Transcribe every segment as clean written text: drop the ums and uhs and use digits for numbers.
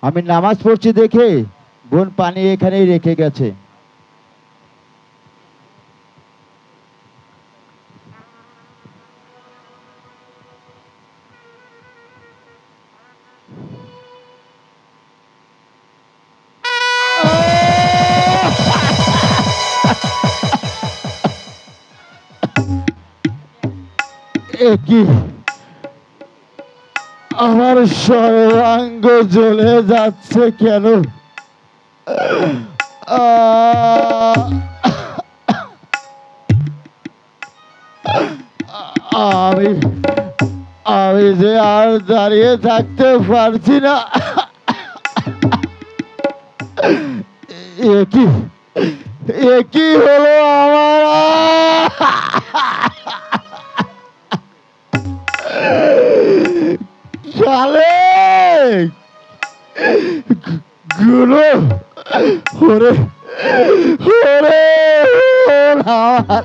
আমি নামাজ পড়ছি দেখে বোন পানি এখানেই রেখে গেছে। এ কি, আমার সর্বাঙ্গ জ্বলে যাচ্ছে কেন? আহ! আমি আমি যে আর দাঁড়িয়ে থাকতে পারছি না। এ কি, এ কি হলো আমার? কালে গুলো ওরে ওরে আমার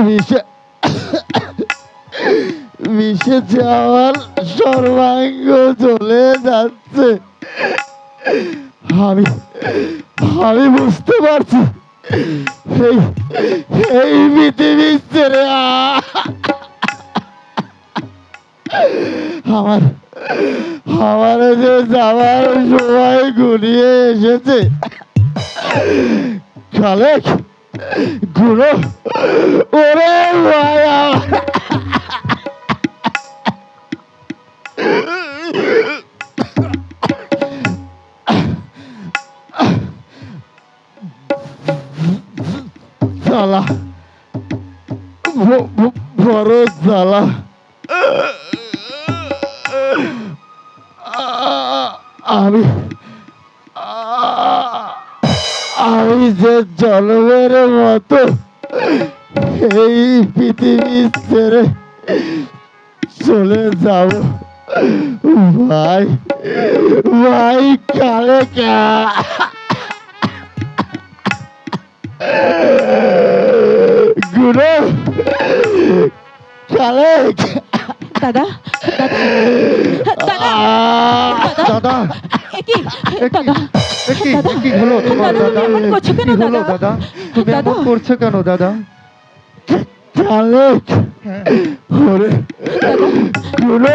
মিশে মিশেছে, আমার সর্বাঙ্গ চলে যাচ্ছে। আমি আমি বুঝতে পারছি এই এই পৃথিবী ছেড়ে আমার আমার যে যাওয়ার সময় ঘুরিয়ে এসেছে। খালেক গুলো ওরে ভাই, জ্বালা বড় জ্বালা। আমি আমি যে জন্মের মতো এই পৃথিবী ছেড়ে চলে যাব ভাই, ভাই কালে গুরু কালে। দাদা দাদা দাদা দাদা কি দাদা, কি হলো তোমার? দাদা এমন করছো কেন কি হলো দাদা? দাদা? তুমি এমন করছো কেন দাদা? কালে ওরে গুরু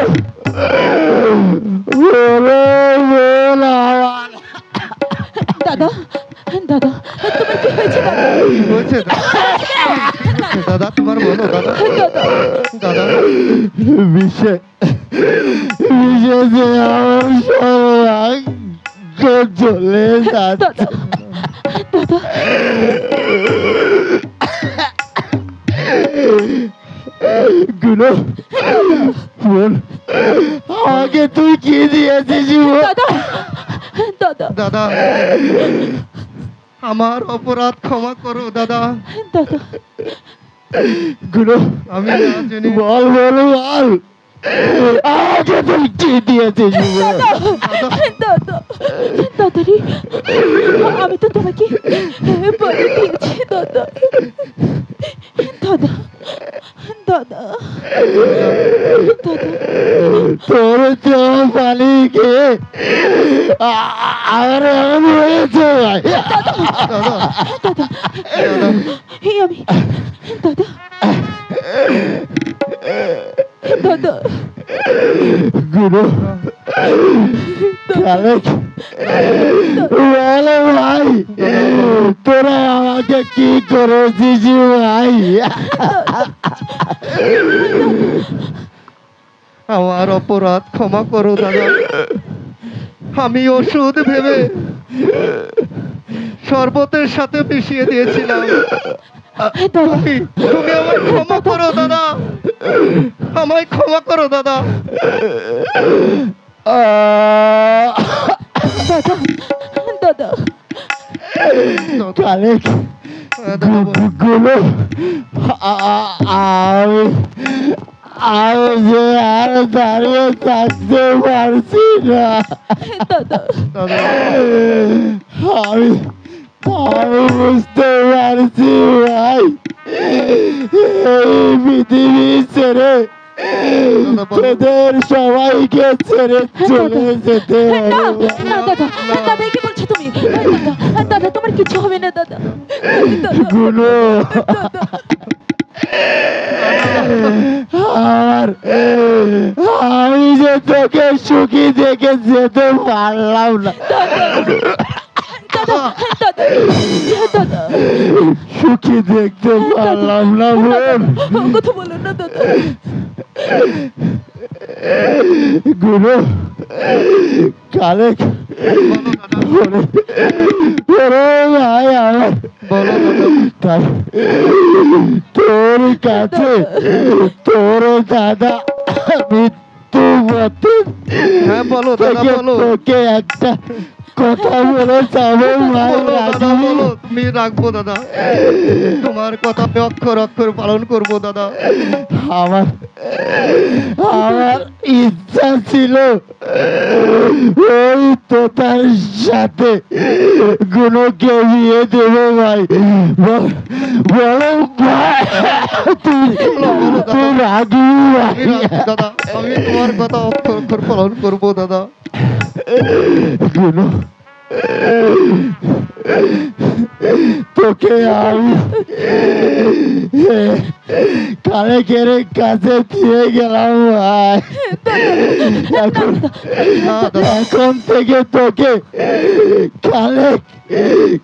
ওরে দাদা দাদা, তোমার কি হয়েছে দাদা? কি হয়েছে দাদা? তোমার বলো দাদা। দাদা বিষে বিষে যে আমার সর্বাঙ্গ চলে যাচ্ছে। দাদা গুলো বল, আমাকে তুই কি দিয়েছিস? দাদা দাদা দাদা আমার অপরাধ ক্ষমা করো দাদা। দাদা গুলো আমি না জানি। বল বল বল, আমাকে তুই কি দিয়েছিস? দাদা দাদারি, আমি তো তোমাকে বলে দিয়েছি দাদা। দাদা দাদা দাদা, তোর চোখ পানি খেয়ে আমার এমন হয়েছে ভাই। দাদা আমি দাদা দাদা গুরু কালে বলে ভাই, তোরা আমাকে কি করেছিস ভাই? আমার অপরাধ ক্ষমা করো দাদা। আমি ওষুধ ভেবে শরবতের সাথে মিশিয়ে দিয়েছিলাম। তুমি তুমি আমায় ক্ষমা করো দাদা, আমায় ক্ষমা করো দাদা। দাদা দাদা কালে গুলো আমি আমি যে আর দাঁড়িয়ে থাকতে পারছি না। দাদা আমি আমি বুঝতে পারছি ভাই, এই পৃথিবী ছেড়ে তোদের সবাইকে ছেড়ে চলে যেতে না হবে। না দাদা দাদা কি বলছো তুমি দাদা দাদা তোমার কিছু হবে না দাদা গুলো আর আমি যে তোকে সুখী দেখে যেতে পারলাম না। দাদা দাদা সুখী দেখতে পারলাম না বোন। কথা বলো না দাদা গুরু কালে ভাই আমার তাই তোর কাছে তোর দাদা মৃত্যু মতে হ্যাঁ বলো দাদা বলো তোকে একটা কথা বলে যাবো ভাই বলো দাদা রাখবি? বলো তুমি রাখবো দাদা তোমার কথা আমি অক্ষর অক্ষর পালন করবো দাদা আমার আমার ইচ্ছা ছিল ওই তোতার সাথে গুণকে বিয়ে দেবো ভাই বলো ভাই তুই রাগি ভাই দাদা আমি তোমার কথা অক্ষর অক্ষর পালন করবো দাদা গুণ তোকে আমি কালেকের কাছে দিয়ে গেলাম ভাই এখন থেকে তোকে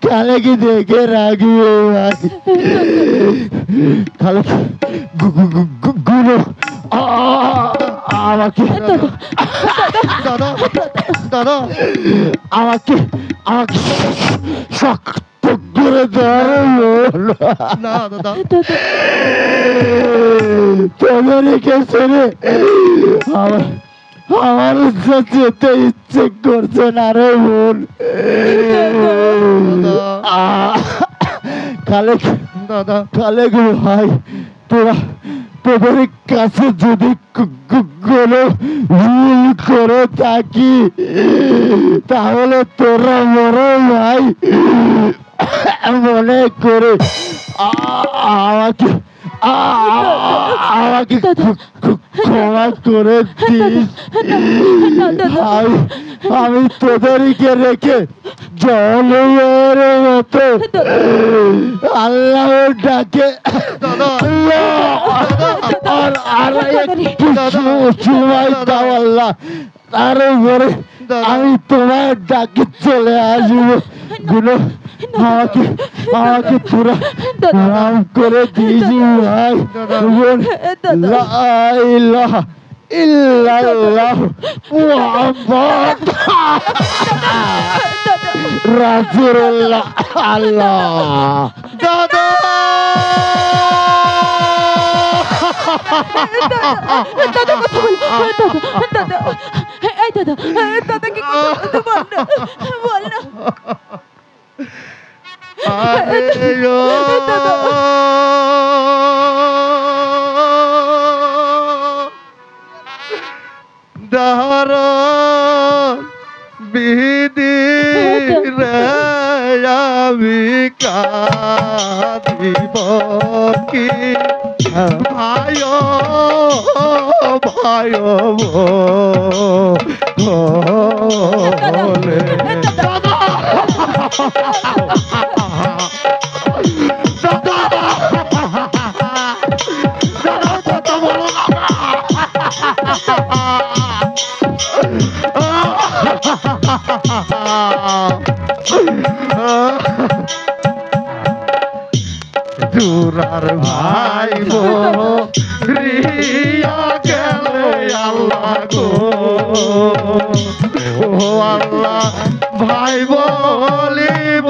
কালেকে দেখে রাখবে ভাই কালেক গুলো আমাকে দাদা দাদা আমাকে আমাকে শক্ত করে ধরো না দাদা তোদেরকে ছেড়ে আমার যেতে ইচ্ছে করছে না রে বোন কালেক দাদা কালেক ভাই তোরা তোদের কাছে যদি কোনো ভুল করে থাকি তাহলে তোরা বড় ভাই মনে করে আমাকে আমাকে ক্ষমা করে দিস আমি তোদেরকে রেখে জলের মতো আল্লাহ ডাকে তারপরে আমি তোমার ডাকে চলে আসবো গুলো আমাকে আমাকে পুরো রাম করে দিয়েছি ভাই লা ইলাহা ইল্লাল্লাহ মুহাম্মদ রাসূলুল্লাহ আল্লাহ দাদা দাদা কথা বল দাদা এই দাদা দাদা কি কথা বল না দারা বিধি রে আমি কাঁদিব কি ভাই ভাই বলে দুরার ভাই রিয়া গেলে আল্লাহ গো ও আল্লাহ ভাই বলিব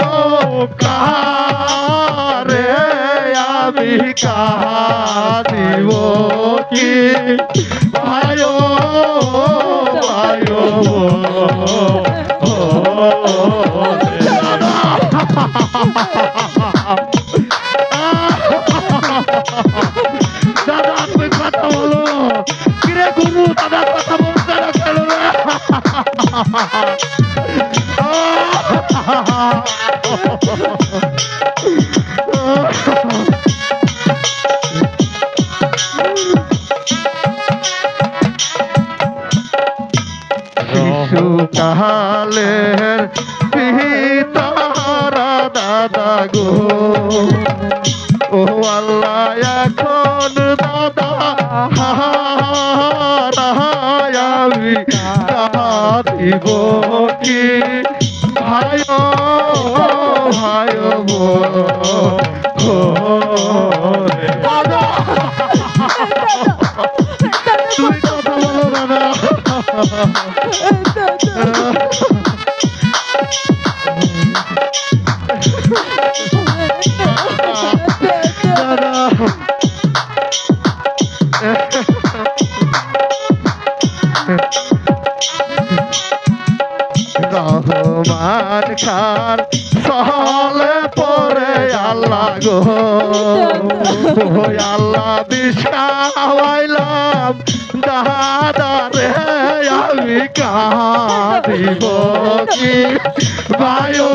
কারে আমি কাঁদিব কি ভাই ভাই দাদা তুমি কথা বলো কিরে গুরু দাদা কথা বলতে না কেন কালের পিতারা দাদা গো ও আল্লাহ এখন দাদা আমি দিব কি ভাই ভাই দাদা তুমি কথা বলো দাদা রহমান খান সহলে পরে আল্লাহ গো আল্লাহ বিষাইলাম দাদা রে আমি কাঁদিব কি বায়ো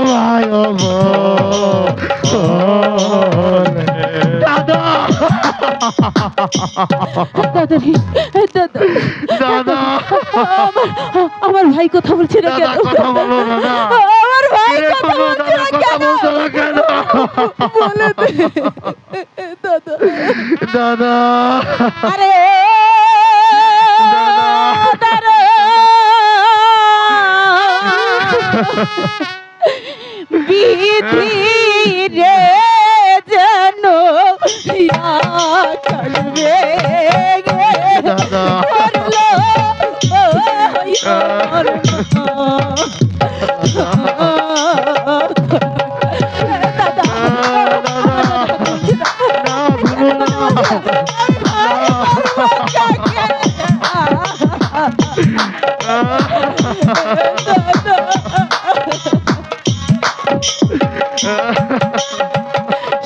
বায়ো দাদা দাদা আমার ভাই কথা বলছে না কেন? কথা বলো দাদা আমার ভাই কথা বলছে না কেন? বলে দে দাদা দাদা আরে দাদা বিধি রে যেন করবে দাদা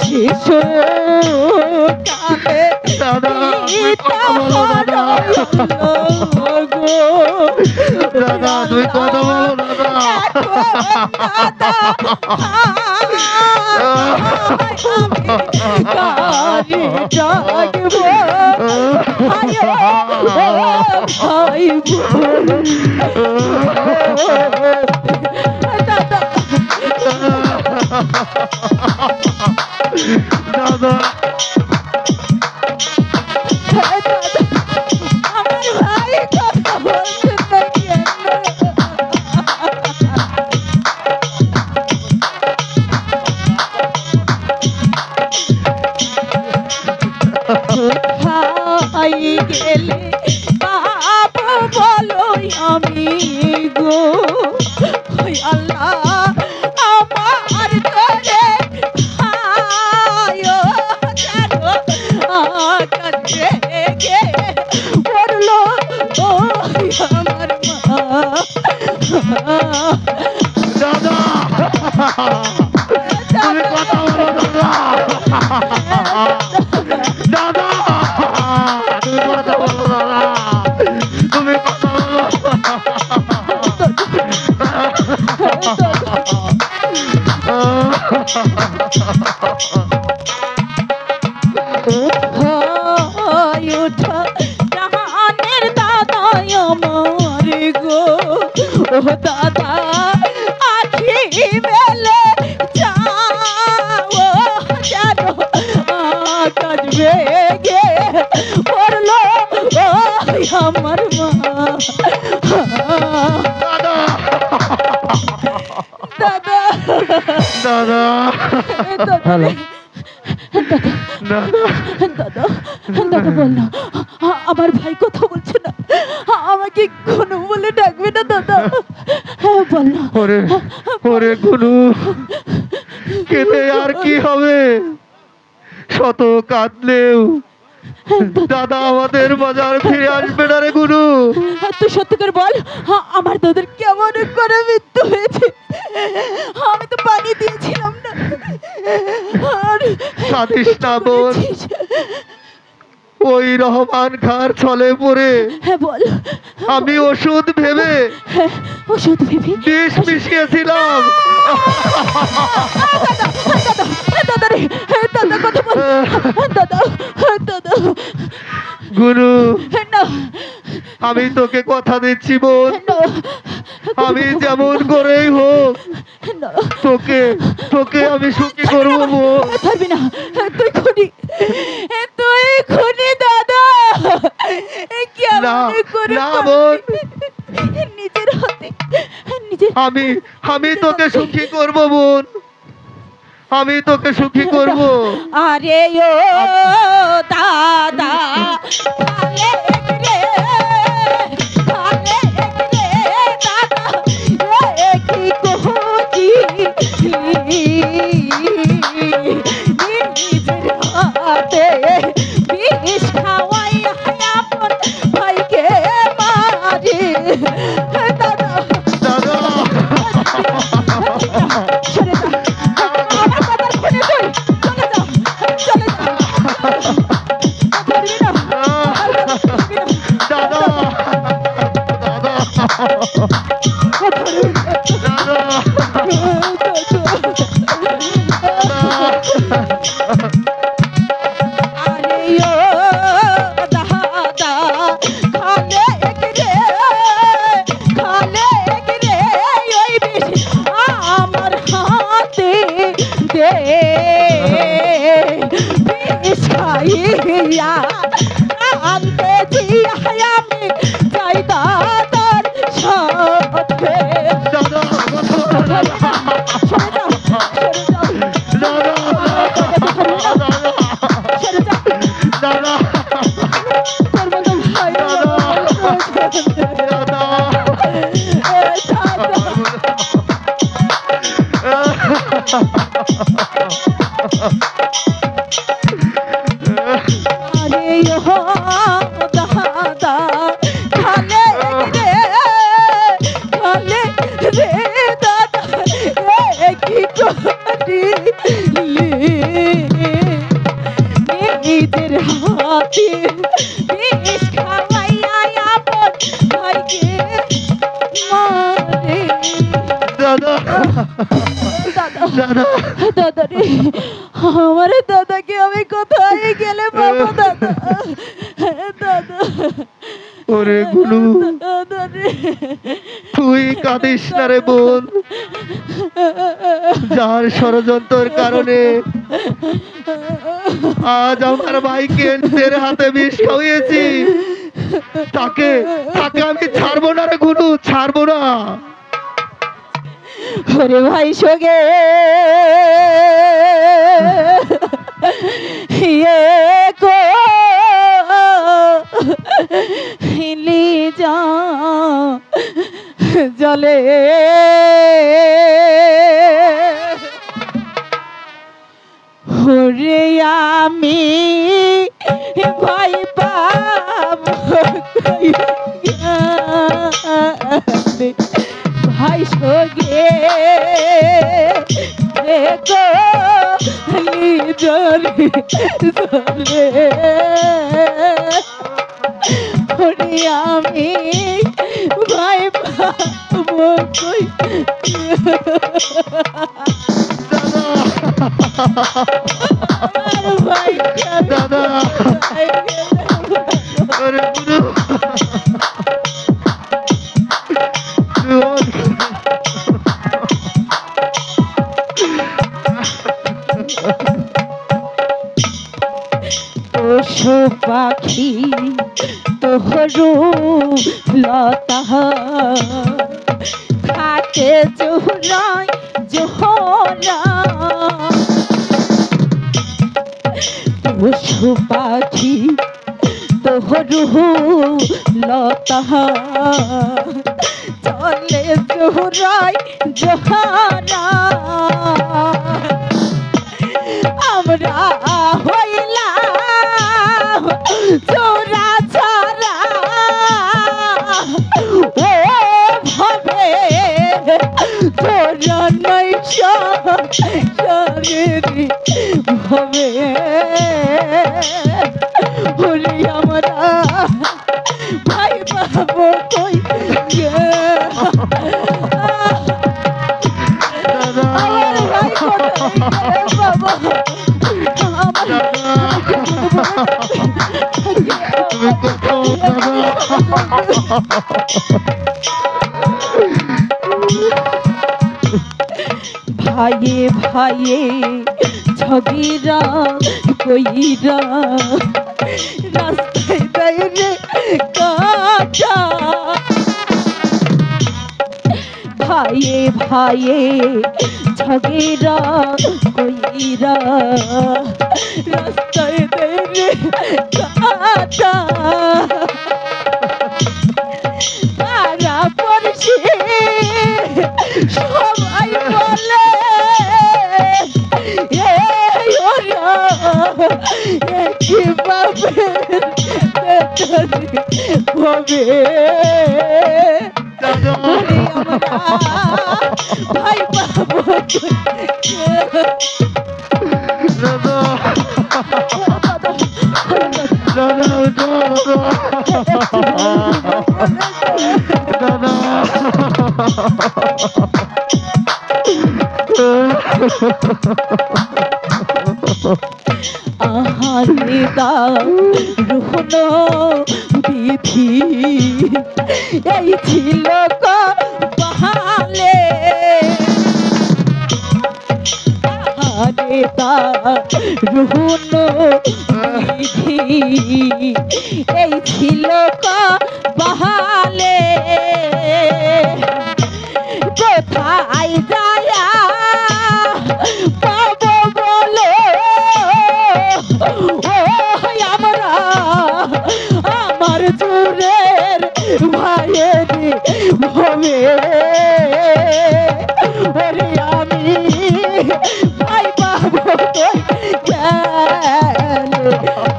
শিশু কালে দাদা দাদা তুই কথা বলো দাদা দাদা আমার ভাই কথা বলছে না কেন? ভাই গেলে বাপ বলো আমি গো ওই আল্লাহ আমার করে ভাইও জানো কাছে গে পড়লো ওই আমার মা দাদা তুমি কথা বলো দাদা দাদা তুমি কথা বলো দাদা তুমি কথা বলো জাহানের দাদা আমার গো ও দাদা আখি মেলে যাও জানো কাজ বেগে পড়লো আমার মা দাদা দাদা দাদা হ্যালো দাদা দাদা দাদা বললো আমার ভাই কথা বলছে না আমাকে কোনো বলে ডাকবে না দাদা বললো ওরে ওরে গুরু কেঁদে আর কি হবে শত কাঁদলেও দাদা আমাদের বাজার ফিরে আসবে না রে গুরু তুই সত্যি করে বল আমার দাদার কেমন করে মৃত্যু হয়েছে আমি তো পানি দিয়েছিলাম না আর কাঁদিস না বোন ওই রহমান খার ছলে পড়ে হ্যাঁ বল আমি ওষুধ ভেবে ওষুধ ভেবে বিষ মিশিয়েছিলাম দাদা রে দাদা কথা বল দাদা দাদা গুরু না আমি তোকে কথা দিচ্ছি বোন, না, আমি যেমন করেই হোক না, তোকে তোকে আমি সুখী করবো বোন। পারবি না, তুই খুনি, তুই খুনি দাদা। না, কেমন করে না বোন। পারবি? নিজের হাতে নিজের আমি তোকে সুখী করবো বোন, আমি তোকে সুখী করব। আরে ও দাদা কালে রে দাদা এ কি কোজি নিজের হাতে বিষ খাওয়াই আপন ভাইকে মারি দাদা দাদা সরে যা আমার কথার শুনে তুই চলে যা চলে যা করবি না দাদা আরে ও দাদা খালে রে ওই বিষ আমার হাতে দে বিষ খাইয়া আনতে দিয়া আমি যাই দাদার সাথে দাদা সরে যাও সরে যাও দাদা তোর মতো ভাই আরে ও দাদা খালে রে দাদা এ কি করি নিজের হাতে বিষ খাওয়াইয়া আপন ভাইকে মারে দাদা দাদা দাদা দাদা রে আমার দাদাকে আমি কোথায় গেলে পাবো দাদা দাদা ওরে গুলু দাদা রে তুই কাঁদিস না রে বোন, যার ষড়যন্ত্রের কারণে আজ আমার ভাইকে নিজের হাতে বিষ খাইয়েছি তাকে তাকে আমি ছাড়বো না রে গুলু, ছাড়বো না। ওরে ভাই সোগে কো হিলি যা জলে ওরে আমি ভাই পাবো ভাই সোগে দেখো জলে জলে ওরে আমি ভাই পাবো কই আমার ভাই দাদা ওরে গুলু পশু পাখি তোহরু লতা খাটে জোহরাই জোহরা পশু পাখি তোহরু লতা চলে জোহরাই জোহরা আমরা হইলাম চোরা ছাড়া ও ভাবে তোরা নাই শরীরি ভাবে হলি আমরা ভাই বাবু কই আমার ভাই কোথায় বাবা তুমি তুমি কোথাও দাদা? ভাইয়ে ভাইয়ে ঝগিরা কইরা রাস্তায় দাঁড়িয়ে কাটা, ভাইয়ে ভাইয়ে ঝগিরা কইরা রাস্তায় দাঁড়িয়ে কাটা, তারা পড়ছে সবাই বলে কিভাবে হবে ভাই পাবো আহারে দারুণ বিধি এই ছিল কপালে, আহারে দারুণ বিধি এই ছিল কপালে, কোথায় যায়া পাবো বলো আমরা আমার জোরের ভাইয়ের ভবে, ওরে আমি ভাই পাবো গেলে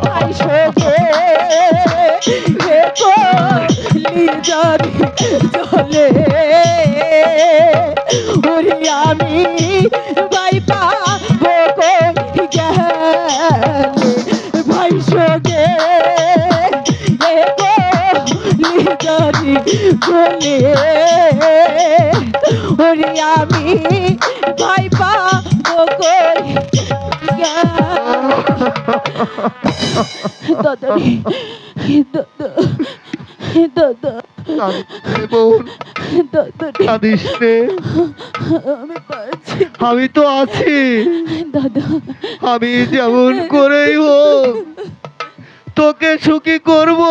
ভাই সোগে লিজারি চলে, ওরে আমি ভাই পাবো গেলে ভাই সোগে লিজারি চলে, ওরে আমি ভাই পাবো দাদা দাদা দাদা আমি তো আছি দাদা, আমি যেমন করেই হোক তোকে সুখী করব।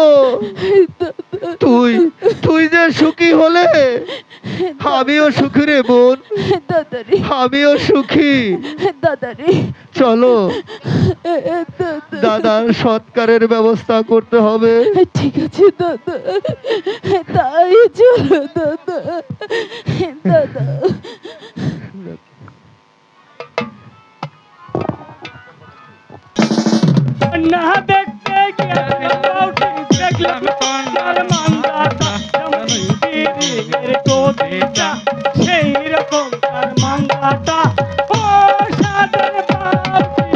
তুই তুই যে সুখী হলে আমিও সুখী রে বোন, আমিও সুখী। চলো দাদার সৎকারের ব্যবস্থা করতে হবে। ঠিক আছে দাদা, তাই চলো দাদা। দাদা না দেখতে দেখলাম মাঙ্গাটা কোদিটা সেই রকম তার মাঙ্গাটা ও সাদের বাপি।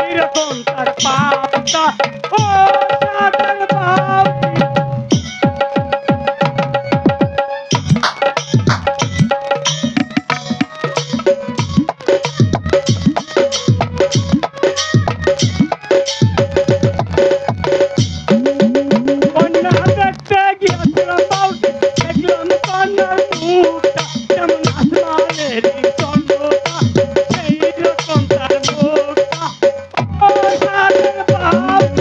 এরকম তার পাপটা ও সাদের বাপি। কন্যা দেখতে গিয়েছিলাম বাউটি, দেখলাম কন্যার মুখটা যেমন আসমানের চন্দ্রটা, সেই রকম তার মুখটা ও সাদের বাপি।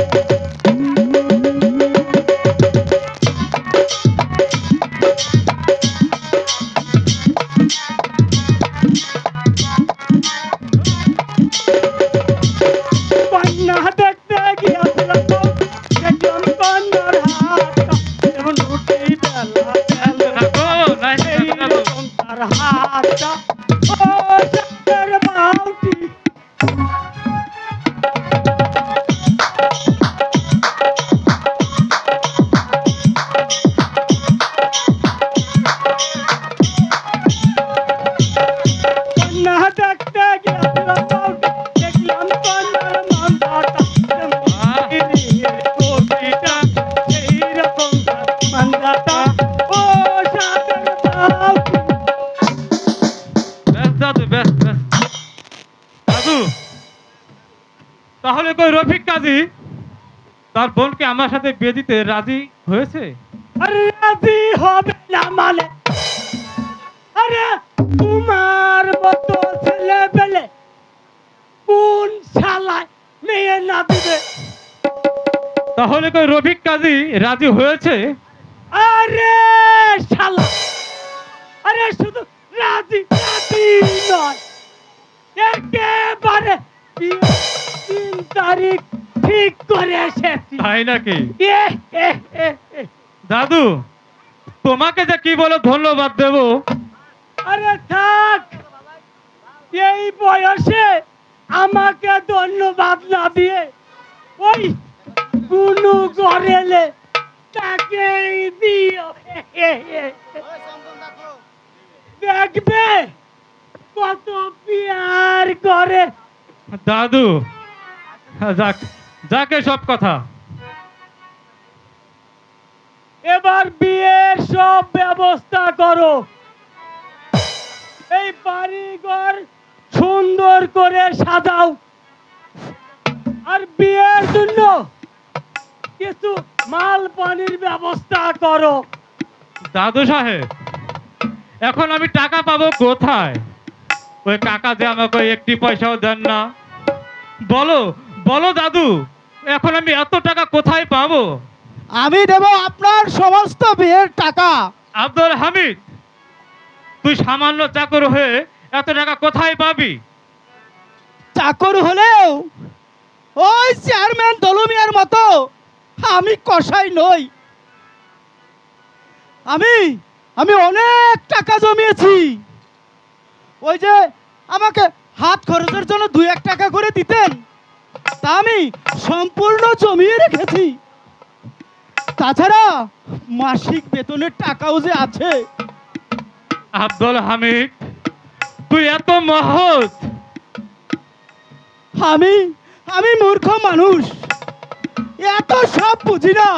কন্যা দেখতে গিয়েছিলাম বাউটি, দেখলাম কন্যার হাতটা যেমন রুটি বেলা বেলা, সেই রকম তার হাতটা ও সাদের বাউটি। দাদু ব্যাস ব্যাস। দাদু তাহলে কই রফিক কাজী তার বোনকে আমার সাথে বিয়ে দিতে রাজি হয়েছে? আরে রাজি হবে না মানে? আরে তোমার মতো ছেলে পেলে কোন শালায় মেয়ে না দিবে? তাহলে কই রফিক কাজী রাজি হয়েছে? আরে শালা, আরে শুধু রাজি রাজি নয়, একেবারে 3 তারিখ ঠিক করে এসেছি। তাই নাকি? এ, এ, এ, এ। দাদু তোমাকে যে কি বলে ধন্যবাদ দেব। আরে থাক, এই বয়সে আমাকে ধন্যবাদ না দিয়ে ওই গুনু গড়েলে তাকেই দিও। দেখবে কত পিয়ার করে। দাদু যাক যাকে সব কথা। এবার বিয়ের সব ব্যবস্থা করো। এই বাড়িঘর সুন্দর করে সাজাও, আর বিয়ের জন্য কিছু মাল পানির ব্যবস্থা করো। দাদু সাহেব এখন আমি টাকা পাবো কোথায়? ওই কাকা যে আমাকে একটি পয়সাও দেন না। বলো বলো দাদু, এখন আমি এত টাকা কোথায় পাবো? আমি দেব আপনার সমস্ত বিয়ের টাকা। আব্দুল হামিদ, তুই সামান্য চাকর হয়ে এত টাকা কোথায় পাবি? চাকর হলেও ওই চেয়ারম্যান দলুমিয়ার মতো আমি কসাই নই। আমি অনেক টাকা জমিয়েছি। ওই যে আমাকে হাত খরচের জন্য 2-1 টাকা করে দিতেন, তা আমি সম্পূর্ণ জমিয়ে রেখেছি। তাছাড়া মাসিক বেতনের টাকাও যে আছে। আব্দুল হামিদ, তুই এত মহৎ। আমি মূর্খ মানুষ, এত সব বুঝি না।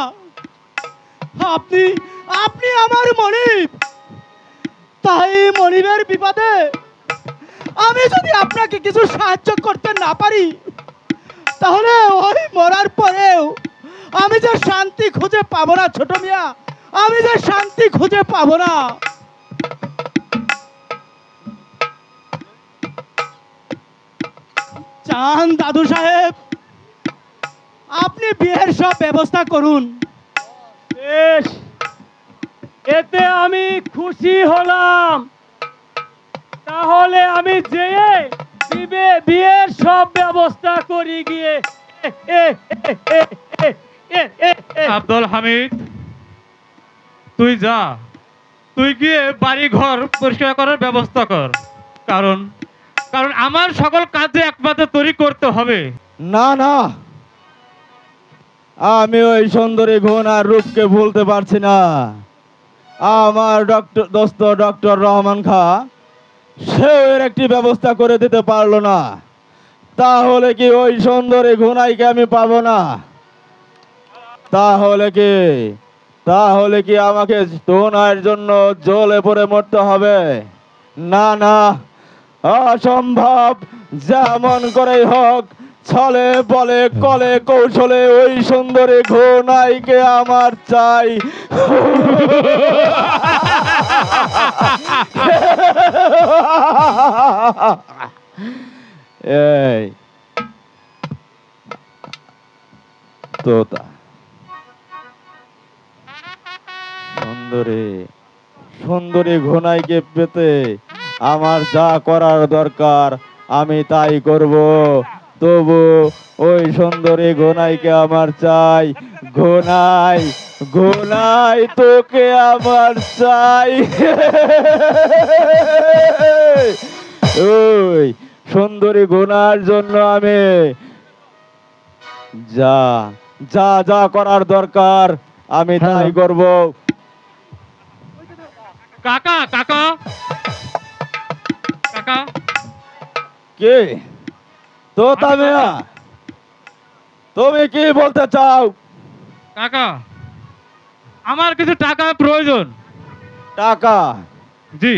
আপনি আমার মনিব, তাই মনিবের বিপদে আমি যদি আপনাকে কিছু সাহায্য করতে না পারি, তাহলে ওই মরার পরেও আমি যে শান্তি খুঁজে পাবো না ছোট মিয়া, আমি যে শান্তি খুঁজে পাবো না। চান দাদু সাহেব, আপনি বিয়ের সব ব্যবস্থা করুন। বেশ, এতে আমি খুশি হলাম। তাহলে আমি যেয়ে বিয়ের সব ব্যবস্থা করি গিয়ে। আব্দুল হামিদ, তুই যা, তুই গিয়ে বাড়ি ঘর পরিষ্কার করার ব্যবস্থা কর। কারণ কারণ আমার সকল কাজে একমাত্র তোরই করতে হবে। না না, আমি ওই সুন্দরী গুণ আর রূপকে ভুলতে পারছি না। আমার দোস্ত ডক্টর রহমান খা সেও এর একটি ব্যবস্থা করে দিতে পারলো না। তাহলে কি ওই সুন্দরী ঘুনাইকে আমি পাবো না? তাহলে কি আমাকে ধুনার জন্য জলে পড়ে মরতে হবে? না না, অসম্ভব। যেমন করেই হোক, ছলে বলে কলে কৌশলে ওই সুন্দরী ঘুনাইকে আমার চাই। এই তোতা, সুন্দরী ঘুনাইকে পেতে আমার যা করার দরকার আমি তাই করব। তবু ওই সুন্দরী ঘুনাইকে আমার চাই। ঘুনাই তোকে আমার চাই। ওই সুন্দরী ঘুনার জন্য আমি যা যা যা করার দরকার আমি তাই করব। কাকা কাকা কাকা, কে তোতা মিয়া, তুমি কি বলতে চাও? কাকা, আমার কিছু টাকা প্রয়োজন। টাকা? জি।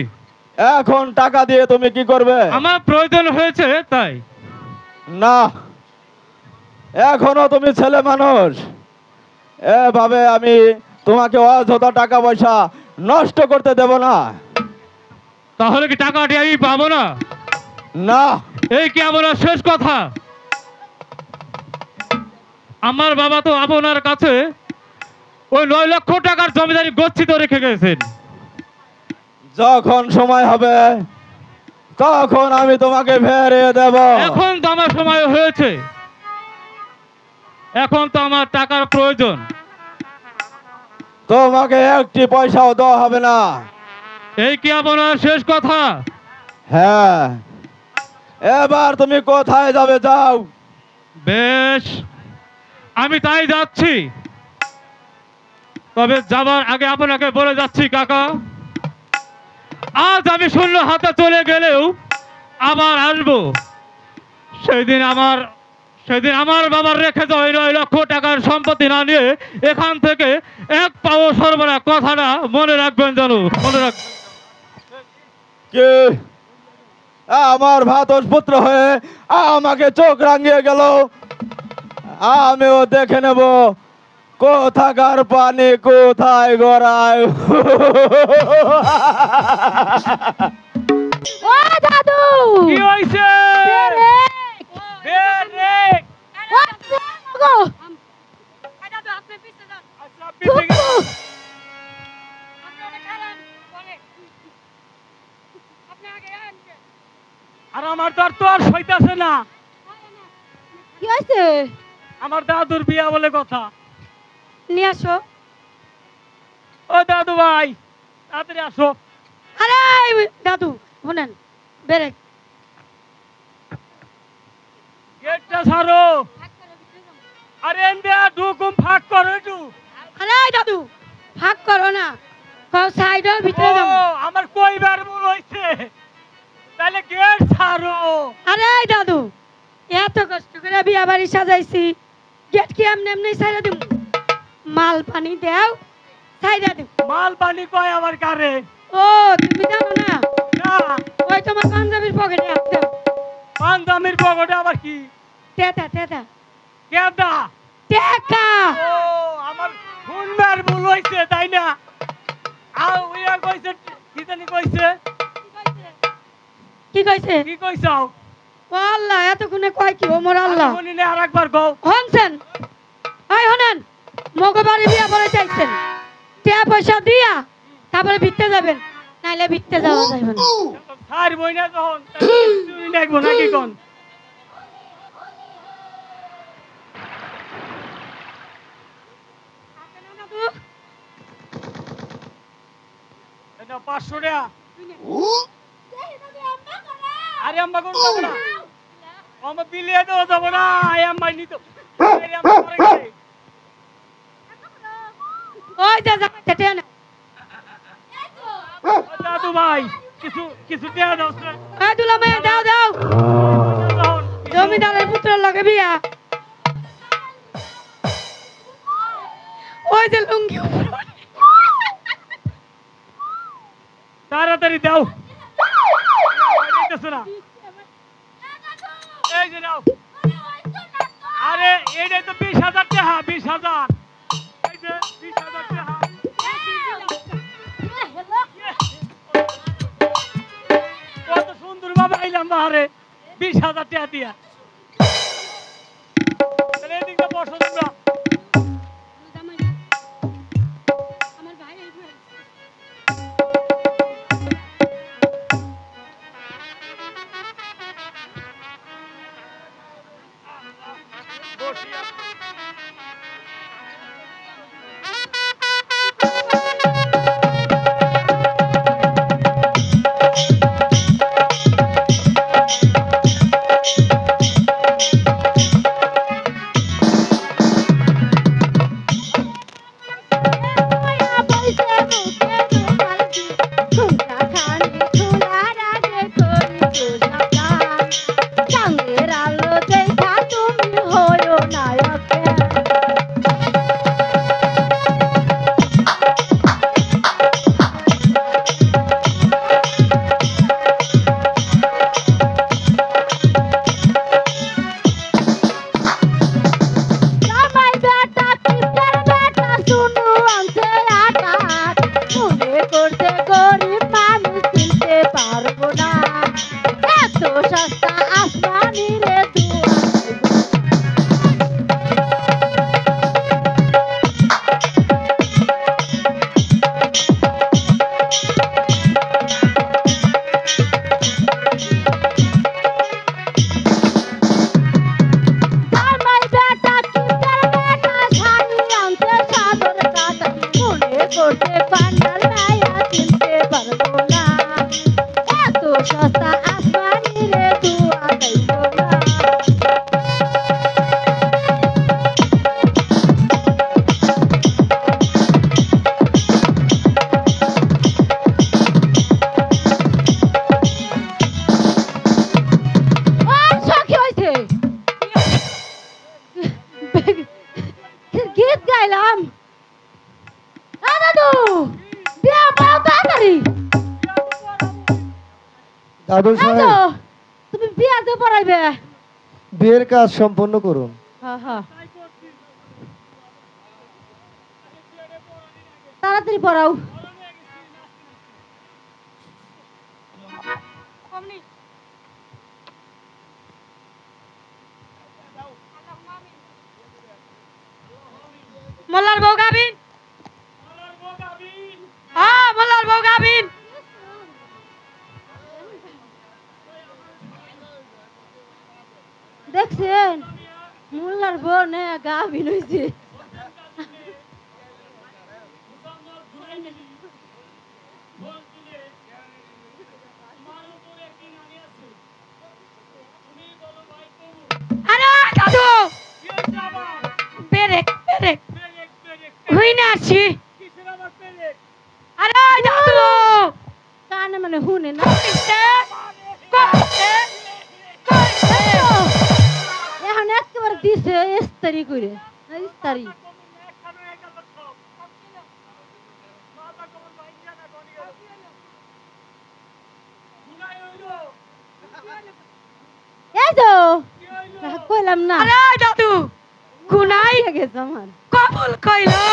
এখন টাকা দিয়ে তুমি কি করবে? আমার প্রয়োজন হয়েছে তাই। না, এখনো তুমি ছেলে মানুষ, এভাবে আমি তোমাকে অযথা টাকা পয়সা নষ্ট করতে দেব না। তাহলে কি টাকাটি আমি পাবো না? না। এই কি আমার শেষ কথা? আমার বাবা তো আপনার কাছে ওই 9 লক্ষ টাকার জমিদারি গচ্ছিত রেখে গেছেন। যখন সময় হবে তখন আমি তোমাকে ফিরিয়ে দেব। এখন তো আমার সময় হয়েছে, এখন তো আমার টাকার প্রয়োজন। তোমাকে একটি পয়সাও দেওয়া হবে না। এই কি আপনার শেষ কথা? হ্যাঁ, এবার তুমি কোথায় যাবে যাও। বেশ, আমি তাই যাচ্ছি। তবে যাবার আগে আপনাকে বলে যাচ্ছি কাকা, আজ আমি শূন্য হাতে চলে গেলেও আবার আসবো। সেদিন আমার বাবার রেখে যাওয়া 9 লক্ষ টাকার সম্পত্তি না নিয়ে এখান থেকে এক পাও সরবরাহ, কথাটা মনে রাখবেন জানো, মনে রাখ। কে আমার ভাতস পুত্র হয়ে আমাকে চোখ রাঙিয়ে গেল, আমিও দেখে নেব কোথাকার পানি কোথায় গড়ায়। ও দাদু কি হইছে? বেরেক! গো আচ্ছা, পিছে গেছে। আর আমার তো আর সইতাছে না। কি হয়েছে? আমার দাদুর বিয়া বলে কথা। নিয়ে আসো। ও দাদু ভাই, তাড়াতাড়ি আসো। আরে দাদু শুনেন, বেরেক গেটটা ছাড়ো। আরে এন্ডা ঢুকুম, ফাঁক করো একটু। আরে দাদু ফাঁক করো না, সাইডের ভিতরে ও, যাবো। আমার কইবার ভুল হইছে, তাহলে গেট ছাড়ো। আরে দাদু এত কষ্ট করে বিয়া বাড়ি সাজাইছি, গেট কি এমনি এমনি ছাইড়া দিব? মাল পানি দেও, ছাইড়া দিব। মাল পানি কয় আমার কারে? ও তুমি জানো না? না, ওই তোমার পাঞ্জাবির পকেটে হাত দাও। পাঞ্জাবির পকেটে আবার কি? তেতা তেতা কেদা? টেকা। ও, আমার শুনবার ভুল হইছে তাই না? আর ওইয়া কইছে কি জানি কইছে? কি কইছে? কি কইছাও? ও আল্লাহ, এতক্ষণে কয় কি? ও মোর আল্লাহ। শুনি না, আরেকবার কও। হনছেন ওই হনেন, মগো বাড়ি বিয়া করে চাইছেন, টাকা পয়সা দিয়া তারপরে ভিত্তে যাবেন, নাইলে ভিত্তে যাওয়া যাইবে না। ছাড় বই না তখন, তুই দেখবো নাকি কোন? এটা 500 টাকা। আরে আম্মা কোন যাবো না, আমার বিলিয়ে দেওয়া যাবো না। আই আম্মা নিত, আরে আম্মা করে গেছে। ওই যে জামাই কেটে না। ও দাদু ভাই, কিছু টাকা দাও স্যার। ওই দুলা মেয়ে দাও দাও, জমিদারের পুত্র লগে বিয়া। ওই যে লুঙ্গি উপরে। তাড়াতাড়ি দাও। দিতেছে না। এই যে নাও। আরে এইটাই তো 20,000 টাকা, 20,000। এই যে 20,000 টাকা। কত সুন্দর ভাবে আইলাম বাহারে 20,000 টাকা দিয়া। তাহলে এদিকে বসো তোমরা। আমার ভাই এই বুয়া। বসিয়া। সঙ্গের আলো দেখা তুমি হয়ো নায়ক এত সস্তা আসমানি রে দুয়া জামাই বেটা কিসের বেটা শাড়ি আনতে সাদর কাটা মনে করতে পান্ডার মায়া চিনতে পারবো না এত সস্তা আসমানি রে দুয়া পাইবো না ওই সখী হইছে গীত গাইলাম দাদু বিয়া পাও তাড়াতাড়ি দাদু সাহেব হ্যালো তুমি বিয়া দিয়ে পড়াইবে বিয়ের কাজ সম্পন্ন করুন। হ্যাঁ হ্যাঁ তাড়াতাড়ি পড়াও মোল্লার বউ গাবিন মোল্লার বউ গাবিন দেখছেন মোল্লার বোনে গাভিন হইছে আরে দাদু পেরেক পেরেক হই না আসি আরে দাদু কানে মানে হুনে না কইছে কইছে কইছে এখন একেবারে দিছে ইস্তারি করে ইস্তারি এই তো কইলাম না আরে দাদু গুনাই হয়ে গেছে আমার কবুল কইলো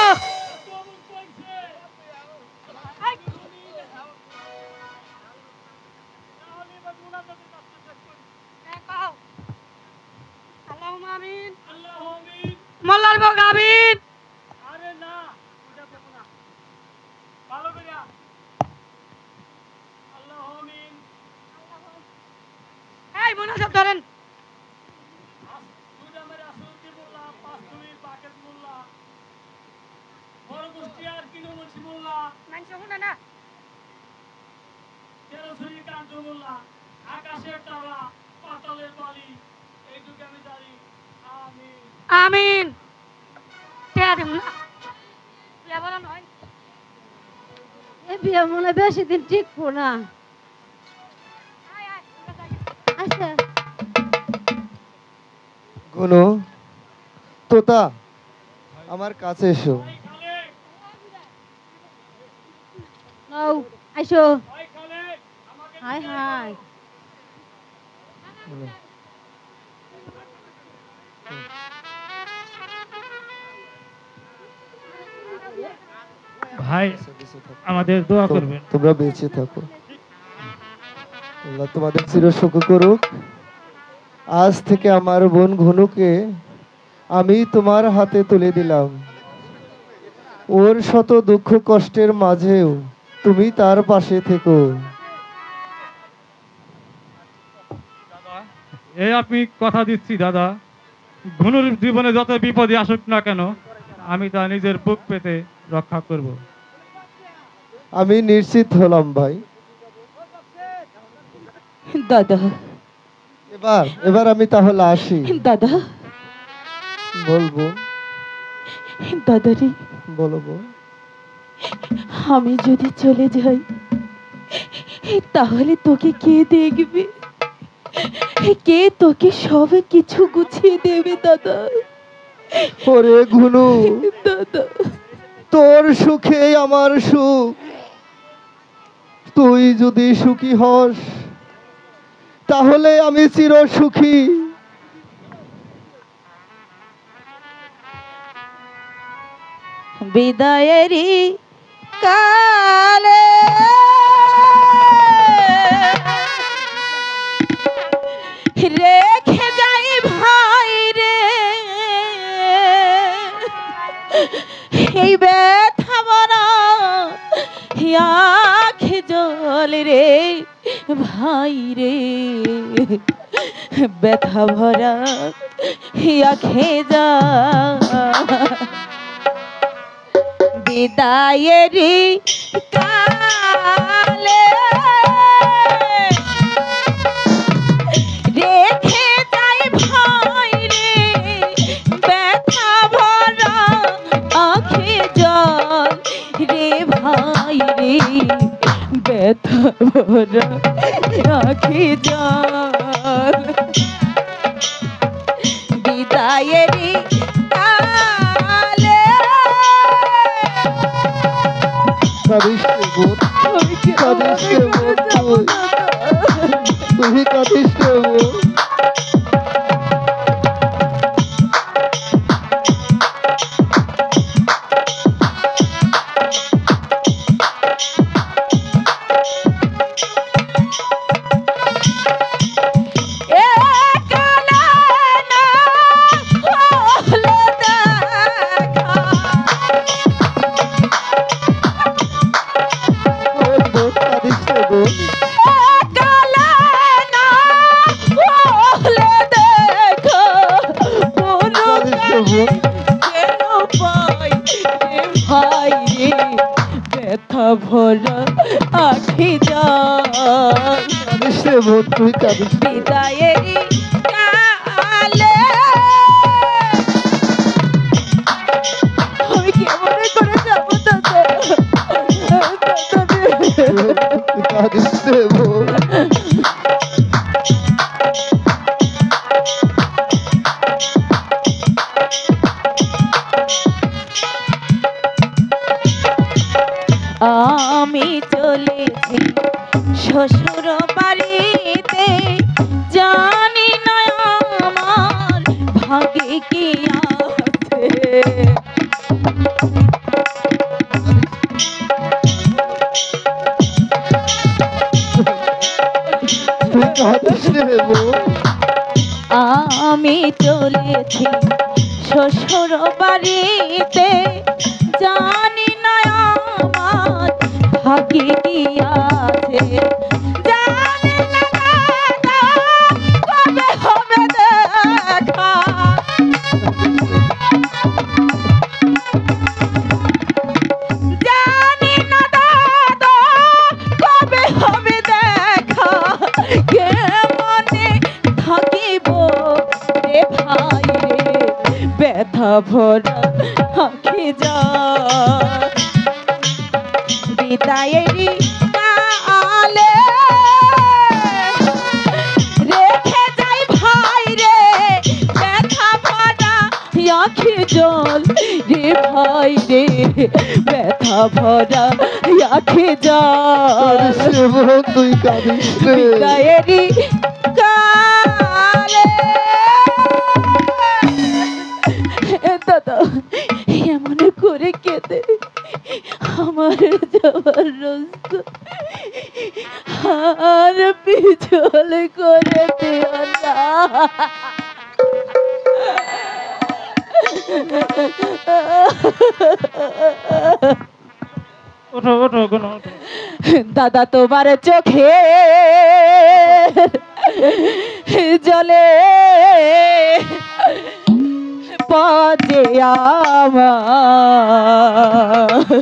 মোল্লার বউ গাবিন এই মোনাজাত ধরেন মানছে শুনে না আমিন তে দেব না বিয়া বলা নয় এ বিয়া মনে বেশি দিন টিকবো না আচ্ছা গুনু তোতা আমার কাছে এসো। নাও আইসো হাই হাই ভাই আমাদের দোয়া করবেন। তোমরা বেঁচে থাকো, আল্লাহ তোমাদের চিরসুখ করুক। আজ থেকে আমার বোন ঘনুকে আমি তোমার হাতে তুলে দিলাম। ওর শত দুঃখ কষ্টের মাঝেও তুমি তার পাশে থেকো। এই আমি কথা দিচ্ছি দাদা, ঘনুর জীবনে যত বিপদই আসুক না কেন আমি তা নিজের বুক পেতে রক্ষা করব। আমি নিশ্চিত হলাম ভাই। দাদা এবার আমি তাহলে আসি। দাদা বলবো দাদারে বলবো আমি যদি চলে যাই তাহলে তোকে কে দেখবে? কে তোকে সব কিছু গুছিয়ে দেবে দাদা? ওরে ঘুনু, দাদা তোর সুখে আমার সুখ। তুই যদি সুখী হস তাহলে আমি চির সুখী। বিদায়েরই কালে রেখে যাই ভাই রে এই ব্যথা ভরা আখে জল রে ভাই রে ব্যথা ভরা আখে যা বিদায়েরি কালে রেখে যাই ভাই রে ব্যথা ভরা আখে জল রে ভাই রে ব্যথা ভরা আখে জল বিদায়েরি কালে কাঁদিস রে বোন, কাঁদিস রে বোন, তুই কাঁদিস রে বোন। ব্যথা ভরা আখি কাঁদিস রে বোন, তুই কাঁদিস। বিদায়েরি কালে আমি কেমন করে যাবো দাদা তুই কাঁদিস রে বোন। আমি চলেছি শ্বশুর বাড়িতে জানি না আমার ভাগে কি আছে তুই কাঁদিস রে বোন। আমি চলেছি শ্বশুর বাড়িতে জানি না আমার ভাগে কি আছে জানি না দাদা কবে হবে দেখা জানি না দাদা কবে হবে দেখা কে মনে থাকিব রে ভাই রে ব্যথা ভরা আখি যা বিদায়েরি কালে রেখে যাই ভাই রে ব্যথা ভরা আখি জল রে ভাই রে ব্যথা ভরা আখি জল কাঁদিস রে বোন, তুই কাঁদিস রে। বিদায়েরি কালে দাদা এমন করে কেঁদে আমার যাওয়ার রাস্তা আর পিছলে করে দিও না ওঠো ওঠো কোনো ওঠো। দাদা তোমার চোখে জলে পচে আমার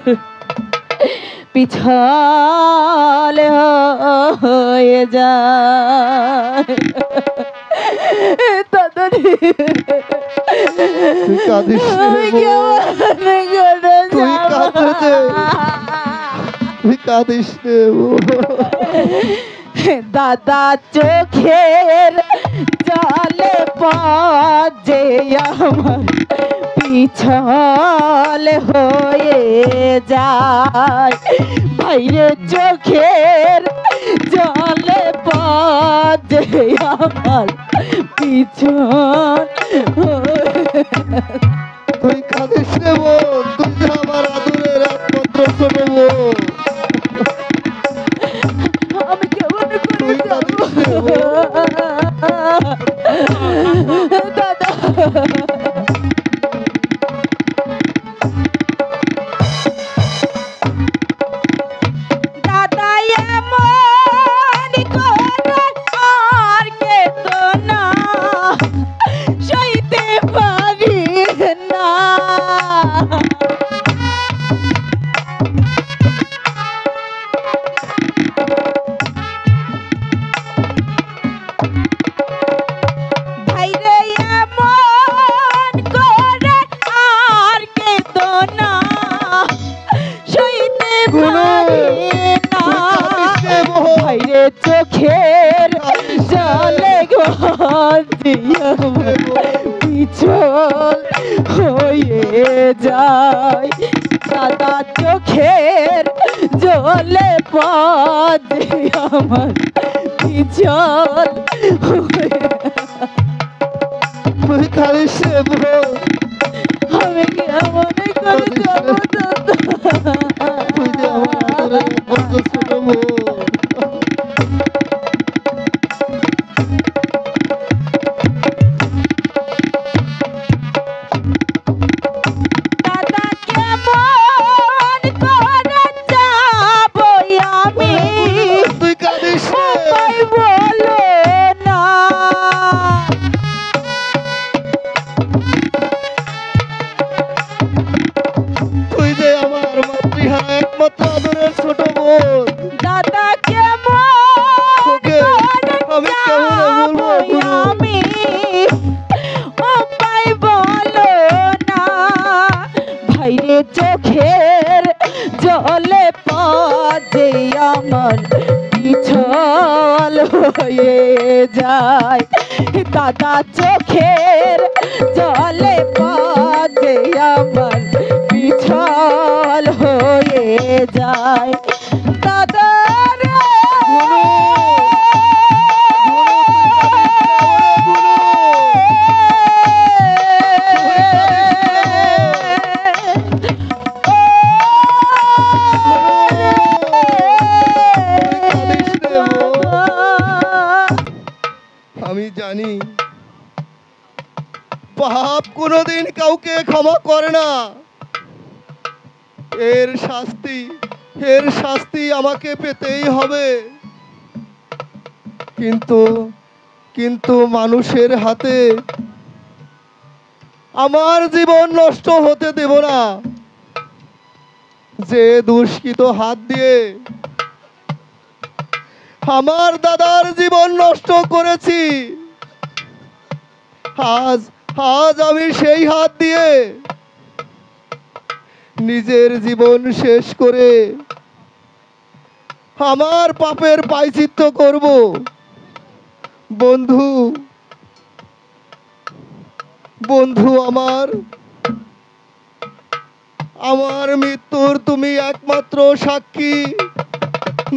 পিছল হয়ে যায় দাদা তুই কাঁদিস রে আমি বোন, কেমন করে তুই যাবো? কাঁদতে তুই কাঁদিস রে বোন। দাদা চোখের জলে পচে আমার পিছল হয়ে যায় বাইরে চোখের জলে পচে আমার পিছল তুই কাঁদিস রে বোন, তুই যে আমার আদরের একমাত্র ছোট বোন। আমি কেমন করে তুই কাঁদিস রে বোন। যাবো পথে আমার পিছল হয়ে যায় দাদা চোখের জলে পথে আমার পিছল তুই কাঁদিস রে বোন, আমি কেমন করে যাবো দাদা তুই যে আমার আদরের একমাত্র ছোট বোন। দাদা কেমন করে যাবো আমি তুই কাঁদিস রে। আমায় বলো না তুই যে আমার মাতৃহারা একমাত্র আদরের ছোট বোন। দাদা কেমন তোকে আমি কেমন বলবো গুরু? আমি আমায় বলো না ভাইরে চোখের জলে পথে আমার পিছল হয়ে যায় দাদা চোখের জলে পথে আমার পিছল হয়ে যায় দাদা রে আমি জানি পাপ কোনোদিন কাউকে ক্ষমা করে না। এর শাস্তি আমাকে পেতেই হবে। কিন্তু মানুষের হাতে আমার জীবন নষ্ট হতে দেব না। যে দুষ্কৃত হাত দিয়ে আমার দাদার জীবন নষ্ট করেছি, আজ আমি সেই হাত দিয়ে নিজের জীবন শেষ করে আমার পাপের প্রায়শ্চিত্ত করব। বন্ধু আমার মৃত্যুর তুমি একমাত্র সাক্ষী।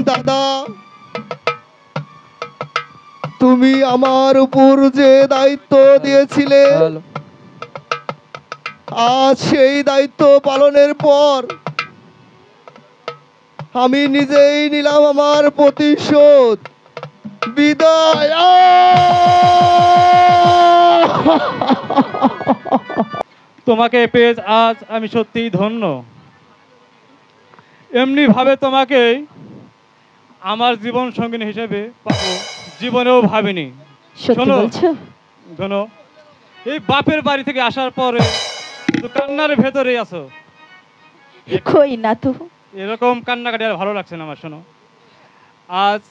দাদা, তুমি আমার উপর যে দায়িত্ব দিয়েছিলে, আজ সেই দায়িত্ব পালনের পর আমি নিজেই নিলাম আমার প্রতিশোধ। বিদায়। তোমাকে পেয়ে আজ আমি সত্যিই ধন্য। এমনি ভাবে তোমাকে আমার জীবন সঙ্গিনী হিসেবে পাবো জীবনেও ভাবিনি। সত্যি শোনো, বলছো শোনো, এই বাপের বাড়ি থেকে আসার পরে শুধু কান্নার ভেতরেই আছো। কই না তো এরকম কান্নাকাটি আর ভালো লাগছে না আমার। শোনো, আজ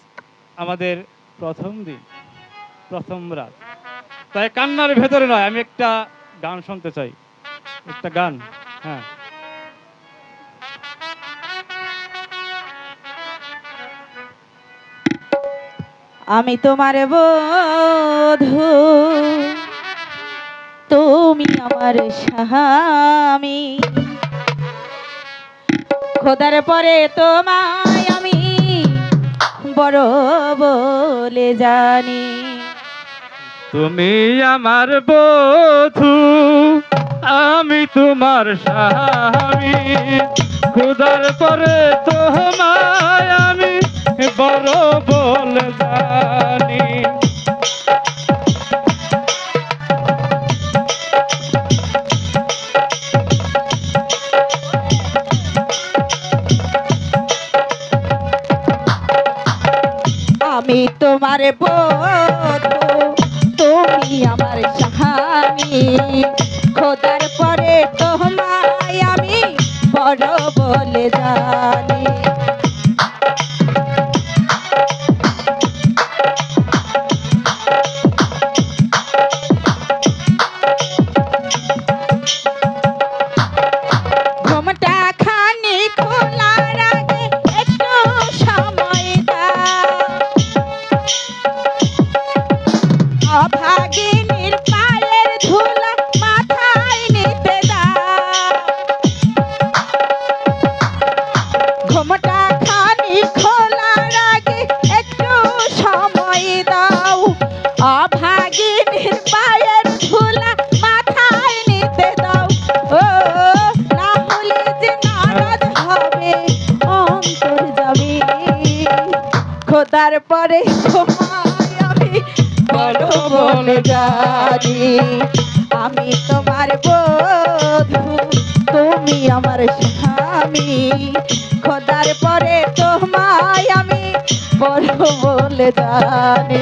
আমাদের প্রথম দিন, প্রথম রাত, তাই কান্নার ভেতরে নয়, আমি একটা গান শুনতে চাই। একটা গান, হ্যাঁ। আমি তোমার বধূ তুমি আমার স্বামী, খোদার পরে তোমায় আমি বড় বলে জানি। তুমি আমার বধূ, আমি তোমার স্বামী, খুদার পরে তোমায় আমি বড় বলে জানি। আমি তোমার বধূ তুমি আমার স্বামী, খোদার পরে তোমায় আমি বড় বলে জানি। ঘুমটা খানি খোলার আগে একটু সময় দাও, অভাগিনীর পায়ের ধুলা মাথায় নিতে দাও ঘুমটা খানি খোলার আগে একটু সময় দাও অভাগিনীর পায়ের ধুলা মাথায় নিতে দাও ও না হলে যে নারাজ হবে অন্তর যাবে খোদার পরে তোমায় আমি বড় বলে জানি আমি তোমার বধূ তুমি আমার স্বামী খোদার পরে তোমায় আমি বড় বলে জানি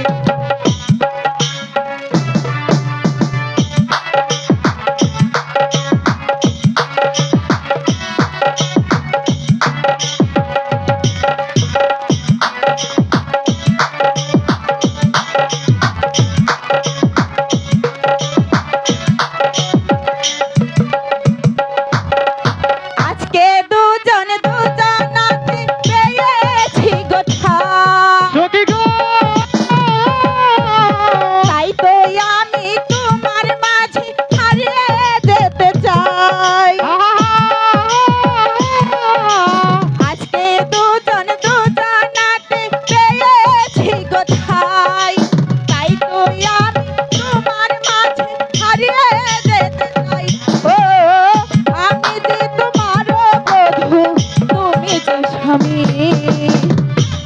আজকে দুজন দুজনাতে পেয়েছি গো সখী গো তাই তো আমি তোমার মাঝে হারিয়ে যেতে চাই আজকে দুজন দুজনাতে পেয়েছি গো তাই তো আমি তোমার মাঝে হারিয়ে যেতে চাই ও আমি যে তোমার বধূ তুমি যে স্বামী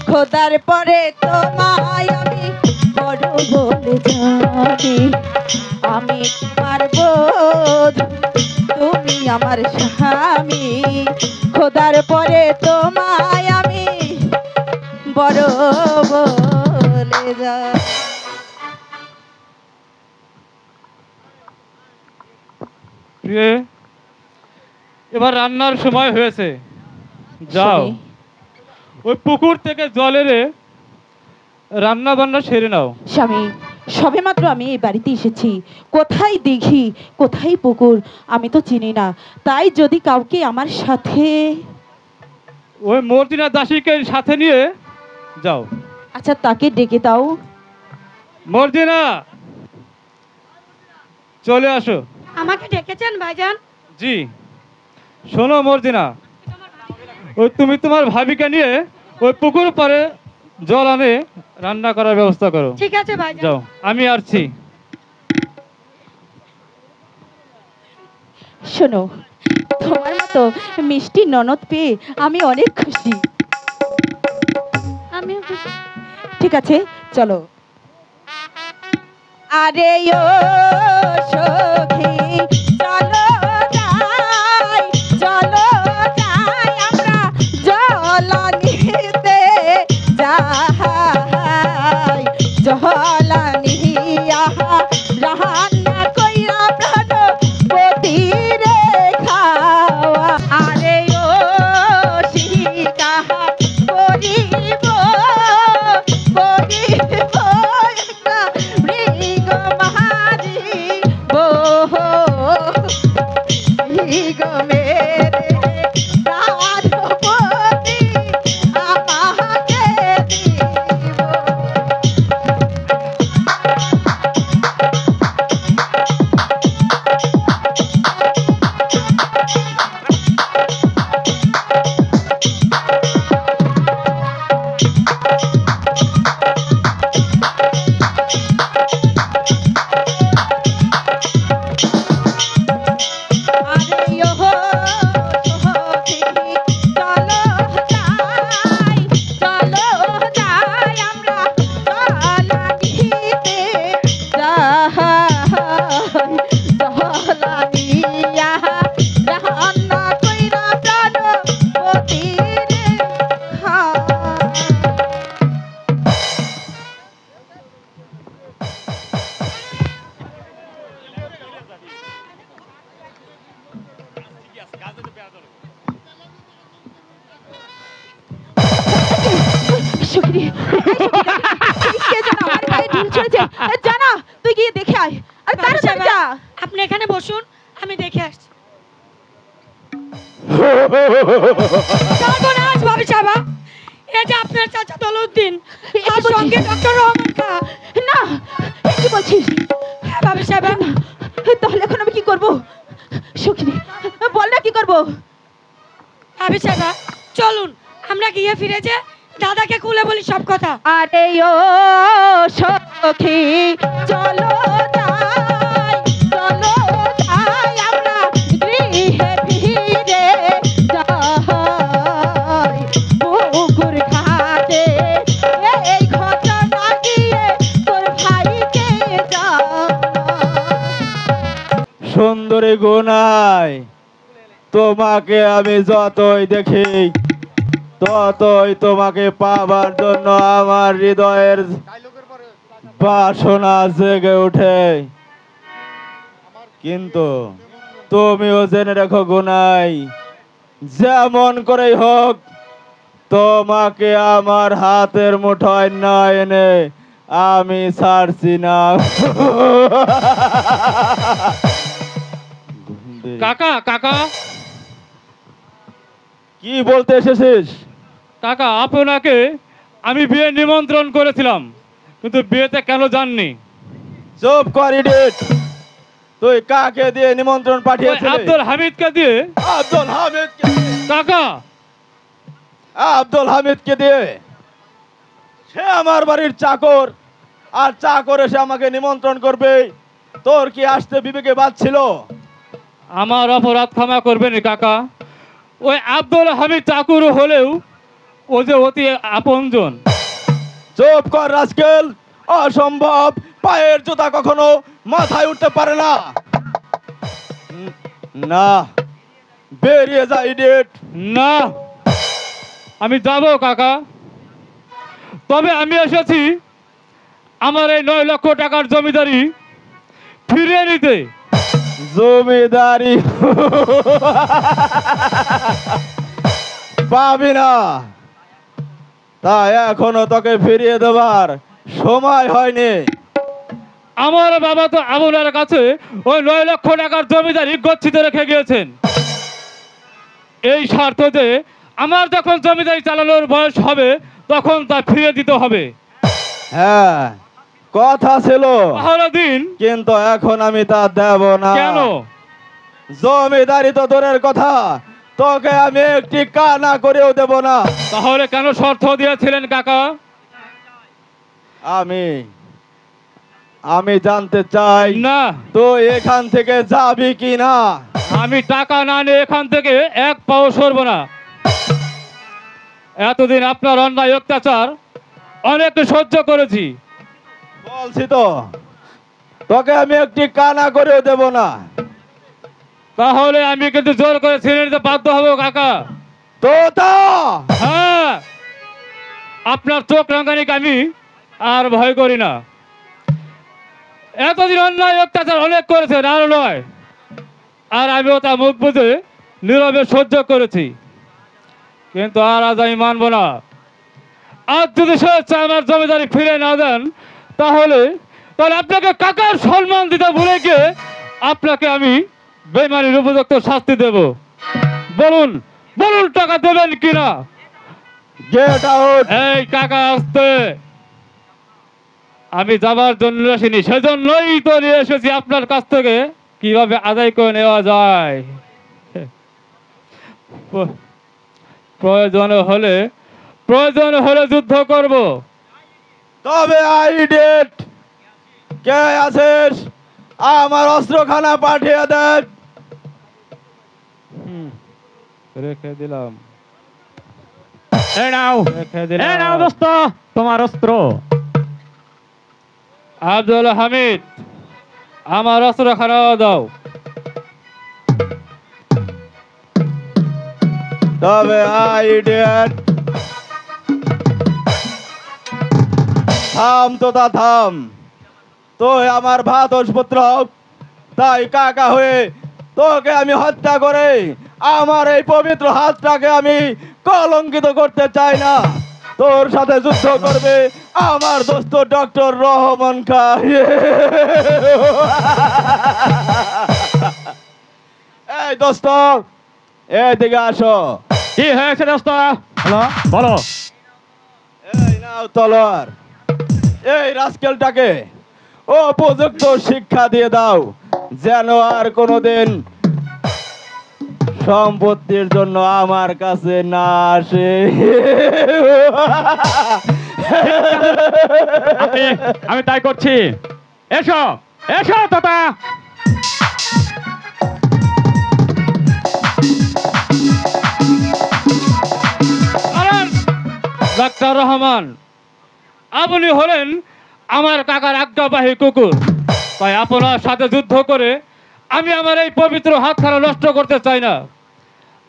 খোদার পরে তোমায় আমি বড় বলে জানি আমি তোমার বধূ তুমি আমার স্বামী খোদার পরে তোমায় আমি বড় বলে জানি প্রিয়ে, এবার রান্নার সময় হয়েছে যাও স্বামী, ওই পুকুর থেকে জল এনে রান্না বান্না সেরে নাও স্বামী সবেমাত্র আমি এই বাড়িতে এসেছি কোথায় দিঘি কোথায় পুকুর আমি তো চিনি না তাই যদি কাউকে আমার সাথে ওই মর্জিনা দাসীকে সাথে নিয়ে যাও আচ্ছা তাকে ডেকে দাও মর্জিনা চলে আসো আমাকে ডেকেছেন ভাইজান? জি শোনো মর্জিনা ওই তুমি তোমার ভাবিকে নিয়ে ওই পুকুর পাড়ে জল আনে রান্না করার ব্যবস্থা করো ঠিক আছে ভাইজান। যাও আমি আসছি শোনো তোমার মতো মিষ্টি ননদ পেয়ে আমি অনেক খুশি আমিও খুশি। ঠিক আছে চলো আরে ও সখী চলো যাই আমরা জল নিতে যাই জল নিয়া রান্না কইরা প্রাণ পতিরে খাওয়া আরে ও শিকা করিব একটা মৃগ মারিব মৃগ মেরে রাধপতি আমাকে দিব জানা তুই গিয়ে দেখে আয় আর তাড়াতাড়ি যা আপনি এখানে বসুন আমি দেখে আসছি সর্বনাশ ভাবি সাহেবা এই যে আপনার চাচা দলউদ্দিন তার সঙ্গে ডক্টর রহমান খা না কি বলছিস ভাবি সাহেব তাহলে এখন আমি কি করব? সখিনী, বল না কি করব? ভাবি সাহেব চলুন আমরা গিয়ে ফিরে যে দাদাকে কুলে বলি সব কথা। আরে ও সখী চলো যাই, চলো যাই আমরা গৃহে ফিরে যাই। পুকুর ঘাটে এই ঘটনা গিয়ে তোর ভাইকে জানাই। সুন্দরী গুনাই, তোমাকে আমি যতই দেখি ততই তোমাকে পাবার জন্য আমার হৃদয়ের বাসনা জেগে ওঠে। কিন্তু তুমিও জেনে রেখো গুনাই, যেমন করেই হোক তোমাকে আমার হাতের মুঠোয় না এনে আমি ছাড়ছি না। কাকা কাকা কি বলতে এসেছিস? কাকা আপনাকে আমি বিয়ে নিমন্ত্রণ করেছিলাম, কিন্তু বিয়েতে কেন যাননি? চুপ কর ইডিয়েট। তুই কাকে দিয়ে নিমন্ত্রণ ওই পাঠিয়েছিলি? আব্দুল হামিদকে দিয়ে। আব্দুল হামিদকে দিয়ে। কাকা আব্দুল হামিদকে দিয়ে? সে আমার বাড়ির চাকর, আর চাকর এসে আমাকে নিমন্ত্রণ করবে? তোর কি আসতে বিবেকে বাঁচছিল? আমার অপরাধ ক্ষমা করবেন কাকা। ওই আব্দুল হামিদ চাকুর হলেও ও যে অতি আপনজন। চুপ কর রাস্কেল, অসম্ভব। পায়ের জুতা কখনো মাথায় উঠতে পারে না। না, বেরিয়ে যা ইডিয়েট। না, আমি যাব কাকা। তবে আমি এসেছি আমার এই 9 লক্ষ টাকার জমিদারি ফিরিয়ে নিতে। জমিদারি পাবি না, তাই এখনো তোকে ফিরিয়ে দেবার সময় হয়নি। আমার বাবা তো আপনার কাছে ওই 9 লক্ষ টাকার জমিদারি গচ্ছিত রেখে গিয়েছেন। এই স্বার্থতে আমার যখন জমিদারি চালানোর বয়স হবে তখন তা ফিরিয়ে দিতে হবে। হ্যাঁ, কথা ছিল, দিন। কিন্তু এখন আমি তা দেব না। কেন? জমিদারি তো দূরের কথা, তোকে আমি একটি কানা করেও দেব না। তাহলে কেন শর্ত দিয়েছিলেন কাকা? আমি জানতে চাই না, তুই এখান থেকে যাবি কি না। আমি টাকা না নিয়ে এখান থেকে এক পাও সরব না। এতদিন আপনার অন্যায় অত্যাচার অনেক সহ্য করেছি। বলছি তো, তোকে আমি একটি কানা করেও দেব না। তাহলে আমি কিন্তু জোর করে ছেড়ে নিতে বাধ্য হব কাকা। তোতা, হ্যাঁ, আপনার চোখ রাঙানিকে আমি আর ভয় করি না। এতদিন অন্যায় অত্যাচার অনেক করেছেন, আর নয়। আর আমিও তা মুখ বুঝে নীরবে সহ্য করেছি, কিন্তু আর আজ আমি মানব না। আজ যদি স্বেচ্ছা আমার জমিদারি ফিরে না দেন তাহলে আপনাকে কাকার সম্মান দিতে ভুলে গিয়ে আপনাকে আমি বেইমানির উপযুক্ত শাস্তি দেব। বলুন বলুন, টাকা দেবেন কিনা? Get out. এই কাকা, আসতে। আমি যাবার জন্য আসিনি, সেজন্যই তো নিয়ে এসেছি আপনার কাছ থেকে কিভাবে আদায় করে নেওয়া যায়। প্রয়োজন হলে যুদ্ধ করব। তবে আইডেট কে আছিস? আমার অস্ত্রখানা পাঠিয়ে দেন। রেখে দিলাম। এই নাও, রেখে এই দিলাম। নাও দোস্ত তোমার অস্ত্র। আব্দুল হামিদ, আমার অস্ত্রখানা দাও। তবে আইডেট, থাম তোতা থাম। তুই আমার ভাতস পুত্র, তাই কাকা হয়ে তোকে আমি হত্যা করে আমার এই পবিত্র হাতটাকে আমি কলঙ্কিত করতে চাই না। তোর সাথে যুদ্ধ করবে আমার দোস্ত ডক্টর রহমান খান। এই দোস্ত, এদিকে আসো। কি হয়েছে দোস্ত? বলো। এই নাও তলোয়ার। এই রাস্কেলটাকে উপযুক্ত শিক্ষা দিয়ে দাও, যেন আর কোনোদিন সম্পত্তির জন্য আমার কাছে না আসে। আমি তাই করছি। এসো এসো তোতা। ডাক্তার রহমান, আপনি হলেন আমার কাকার আজ্ঞাবাহী কুকুর, তাই আপনার সাথে যুদ্ধ করে আমি আমার এই পবিত্র হাতখানা নষ্ট করতে চাই না।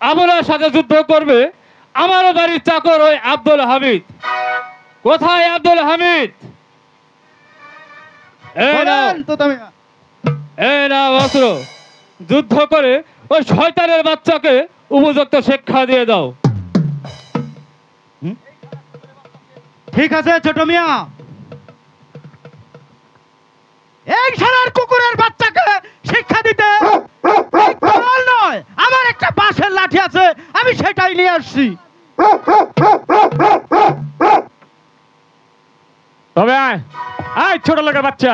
আপনার সাথে যুদ্ধ করবে আমার বাড়ির চাকর ওই আব্দুল হামিদ। কোথায় আব্দুল হামিদ? এই নাও, এই নাও অস্ত্র। যুদ্ধ করে ওই শয়তানের বাচ্চাকে উপযুক্ত শিক্ষা দিয়ে দাও। ঠিক আছে ছোট মিয়া, এই শালার কুকুরের বাচ্চাকে শিক্ষা দিতে এই কোরাল নয়, আমার একটা বাঁশের লাঠি আছে, আমি সেটাই নিয়ে আসছি। তবে আয় আয় ছোট লোকের বাচ্চা।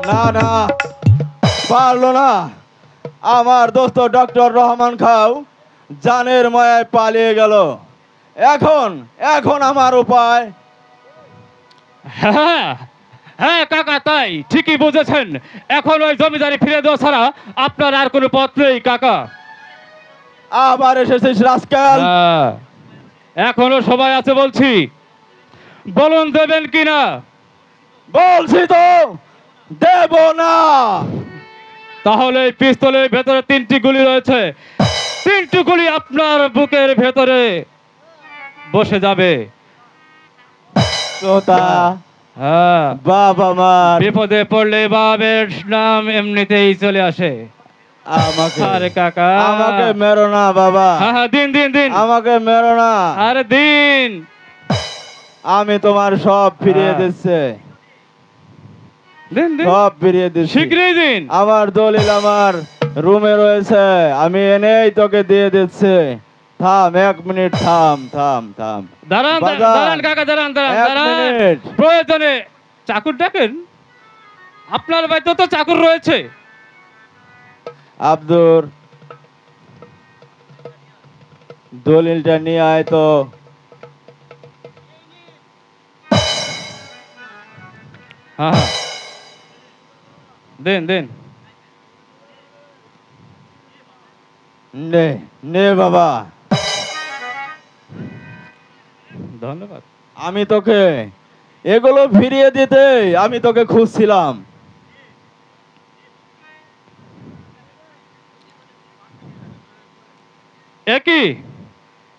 না না, পারলো না। আমার দোস্ত ডক্টর রহমান খাও জানের মায়ায় পালিয়ে গেল। এখন এখন আমার উপায়। হ্যাঁ হ্যাঁ কাকা, তাই ঠিকই বুঝেছেন। এখন ওই জমিদারি ফিরে দেওয়া ছাড়া আপনার আর কোনো পথ নেই কাকা। আবার এসেছিস রাজকাল। হ্যাঁ, এখনো সবাই আছে বলছি, বলুন দেবেন কিনা? বলছি তো দেব না। তাহলে এই পিস্তলের ভেতরে 3টি গুলি রয়েছে, 3টি গুলি আপনার বুকের ভেতরে বসে যাবে। তোতা, হ্যাঁ, বাবা আমার, বিপদে পড়লে বাবের নাম এমনিতেই চলে আসে। আমাকে আরে কাকা, আমাকে মেরো না বাবা। হ্যাঁ হ্যাঁ, দিন দিন দিন, আমাকে মেরো না। আরে দিন। আমি তোমার সব ফিরিয়ে হ্যাঁ। দিচ্ছে, দিন দিন, সব ফিরিয়ে দিচ্ছি। শীঘ্রই দিন। আমার দলিল আমার রুমে রয়েছে, আমি এনেই তোকে দিয়ে দিচ্ছি। থাম, 1 মিনিট থাম থাম থাম। দাঁড়ান বাজান, দাঁড়ান কাকা, দাঁড়ান দাঁড়ান 1 দাঁড়ান। মিনিট। প্রয়োজনে চাকর ডাকেন, আপনার বাড়িতে তো চাকর রয়েছে। আব্দুর, দলিলটা নিয়ে আয় তো। হ্যাঁ হ্যাঁ, দিন দিন। নে নে বাবা। ধন্যবাদ। আমি তোকে এগুলো ফিরিয়ে দিতে আমি তোকে খুঁজছিলাম। একই,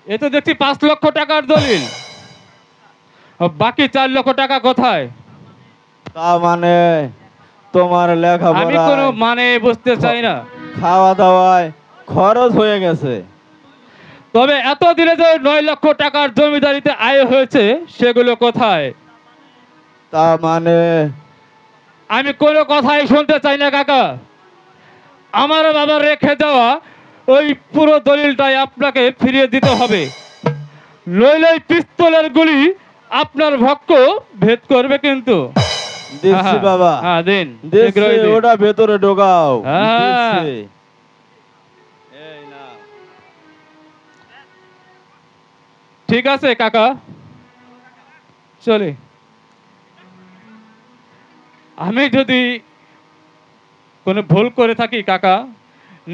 এ তো দেখছি 5 লক্ষ টাকার দলিল। বাকি 4 লক্ষ টাকা কোথায়? তা মানে তোমার আমি লেখাপড়া কোনো মানে বুঝতে চাই না। খাওয়া দাওয়ায় খরচ হয়ে গেছে। তবে এত দিনে যে 9 লক্ষ টাকার জমিদারিতে আয় হয়েছে সেগুলো কোথায়? তা মানে আমি কোনো কথাই শুনতে চাই না কাকা। আমার বাবা রেখে যাওয়া ওই পুরো দলিলটাই আপনাকে ফিরিয়ে দিতে হবে, নইলে ওই পিস্তলের গুলি আপনার ভক্ষ ভেদ করবে কিন্তু। দিচ্ছি বাবা, হ্যাঁ দিন, দিচ্ছি, শীঘ্রই দিন। ওটা ভেতরে ঢোকাও। হ্যাঁ। দিচ্ছি। এই নাও। ঠিক আছে কাকা, চলি। আমি যদি কোনো ভুল করে থাকি কাকা,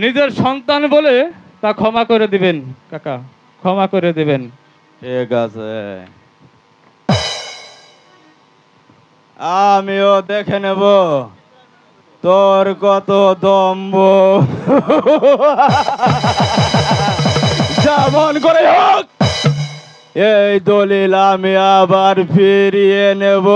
নিজের সন্তান বলে তা ক্ষমা করে দিবেন কাকা, ক্ষমা করে দিবেন। ঠিক আছে, আমিও দেখে নেব তোর কত দম্ভ। যেমন করে হোক এই দলিল আমি আবার ফিরিয়ে নেব।